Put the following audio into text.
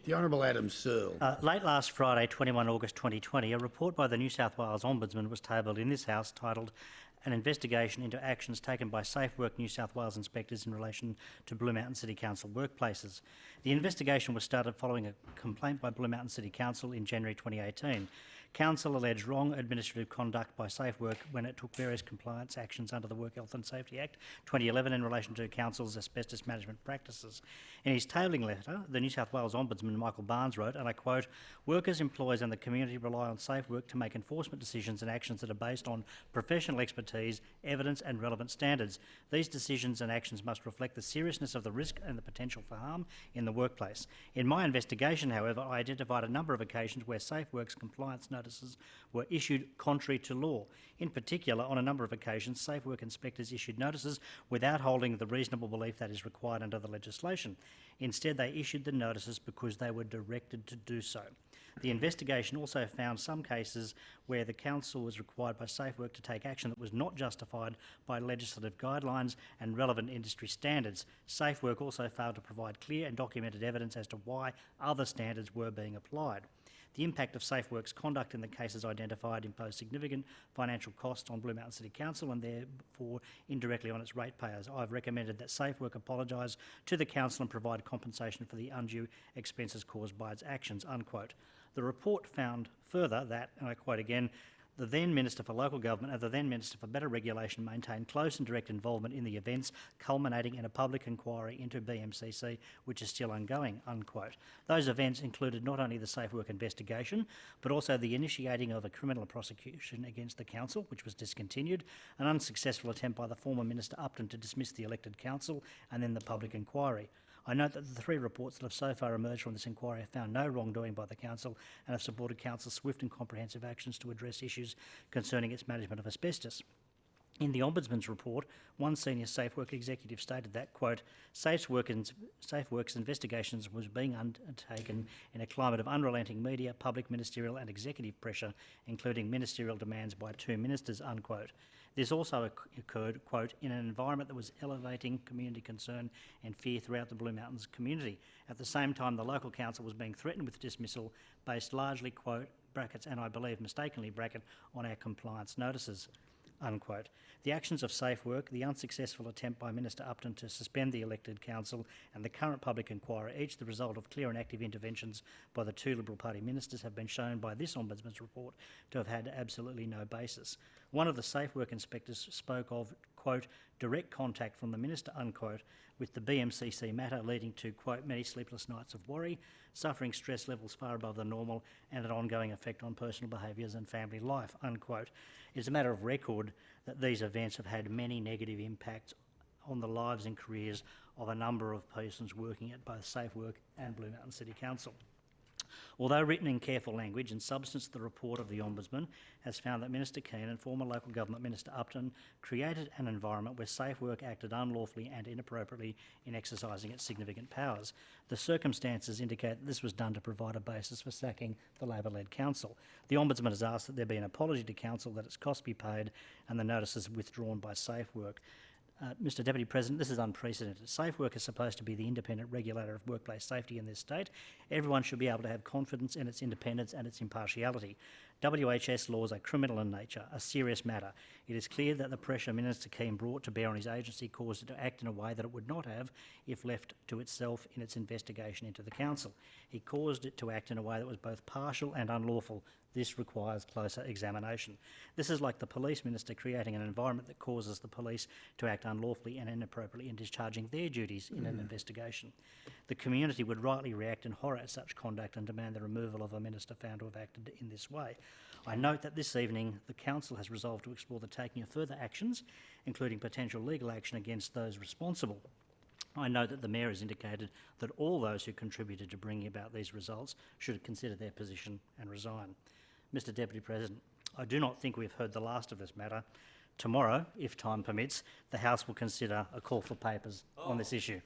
The Honourable Adam Searle. Late last Friday, 21 August 2020, a report by the New South Wales Ombudsman was tabled in this House titled An Investigation into Actions Taken by SafeWork New South Wales Inspectors in Relation to Blue Mountain City Council Workplaces. The investigation was started following a complaint by Blue Mountain City Council in January 2018. Council alleged wrong administrative conduct by SafeWork when it took various compliance actions under the Work Health and Safety Act 2011 in relation to Council's asbestos management practices. In his tabling letter, the New South Wales Ombudsman Michael Barnes wrote, and I quote, "Workers, employees and the community rely on SafeWork to make enforcement decisions and actions that are based on professional expertise, evidence and relevant standards. These decisions and actions must reflect the seriousness of the risk and the potential for harm in the workplace. In my investigation, however, I identified a number of occasions where SafeWork's compliance notices were issued contrary to law. In particular, on a number of occasions, SafeWork inspectors issued notices without holding the reasonable belief that is required under the legislation. Instead, they issued the notices because they were directed to do so. The investigation also found some cases where the Council was required by SafeWork to take action that was not justified by legislative guidelines and relevant industry standards. SafeWork also failed to provide clear and documented evidence as to why other standards were being applied. The impact of SafeWork's conduct in the cases identified imposed significant financial costs on Blue Mountain City Council and therefore indirectly on its ratepayers. I've recommended that SafeWork apologise to the Council and provide compensation for the undue expenses caused by its actions," unquote. The report found further that, and I quote again, "The then Minister for Local Government and the then Minister for Better Regulation maintained close and direct involvement in the events, culminating in a public inquiry into BMCC, which is still ongoing," unquote. Those events included not only the SafeWork investigation, but also the initiating of a criminal prosecution against the Council, which was discontinued, an unsuccessful attempt by the former Minister Upton to dismiss the elected Council, and then the public inquiry. I note that the three reports that have so far emerged from this inquiry have found no wrongdoing by the Council and have supported Council's swift and comprehensive actions to address issues concerning its management of asbestos. In the Ombudsman's report, one senior SafeWork executive stated that, quote, SafeWork's investigations was being undertaken in a climate of unrelenting media, public, ministerial and executive pressure, including ministerial demands by two ministers, unquote. This also occurred, quote, in an environment that was elevating community concern and fear throughout the Blue Mountains community. At the same time, the local council was being threatened with dismissal based largely, quote, brackets, and I believe mistakenly, bracket, on our compliance notices, unquote. The actions of SafeWork, the unsuccessful attempt by Minister Upton to suspend the elected council and the current public inquiry, each the result of clear and active interventions by the two Liberal Party ministers, have been shown by this Ombudsman's report to have had absolutely no basis. One of the SafeWork inspectors spoke of, quote, direct contact from the minister, unquote, with the BMCC matter leading to, quote, many sleepless nights of worry, suffering stress levels far above the normal and an ongoing effect on personal behaviours and family life, unquote. It's a matter of record that these events have had many negative impacts on the lives and careers of a number of persons working at both SafeWork and Blue Mountain City Council. Although written in careful language, in substance the report of the Ombudsman has found that Minister Keane and former Local Government Minister Upton created an environment where SafeWork acted unlawfully and inappropriately in exercising its significant powers. The circumstances indicate that this was done to provide a basis for sacking the Labor-led council. The Ombudsman has asked that there be an apology to council, that its costs be paid and the notices withdrawn by SafeWork. Mr Deputy President, this is unprecedented. SafeWork is supposed to be the independent regulator of workplace safety in this state. Everyone should be able to have confidence in its independence and its impartiality. WHS laws are criminal in nature, a serious matter. It is clear that the pressure Minister Keane brought to bear on his agency caused it to act in a way that it would not have if left to itself in its investigation into the Council. He caused it to act in a way that was both partial and unlawful. This requires closer examination. This is like the police minister creating an environment that causes the police to act unlawfully and inappropriately in discharging their duties in an investigation. The community would rightly react in horror at such conduct and demand the removal of a minister found to have acted in this way. I note that this evening the Council has resolved to explore the taking of further actions, including potential legal action against those responsible. I know that the Mayor has indicated that all those who contributed to bringing about these results should consider their position and resign. Mr Deputy President, I do not think we've heard the last of this matter. Tomorrow, if time permits, the House will consider a call for papers on this issue.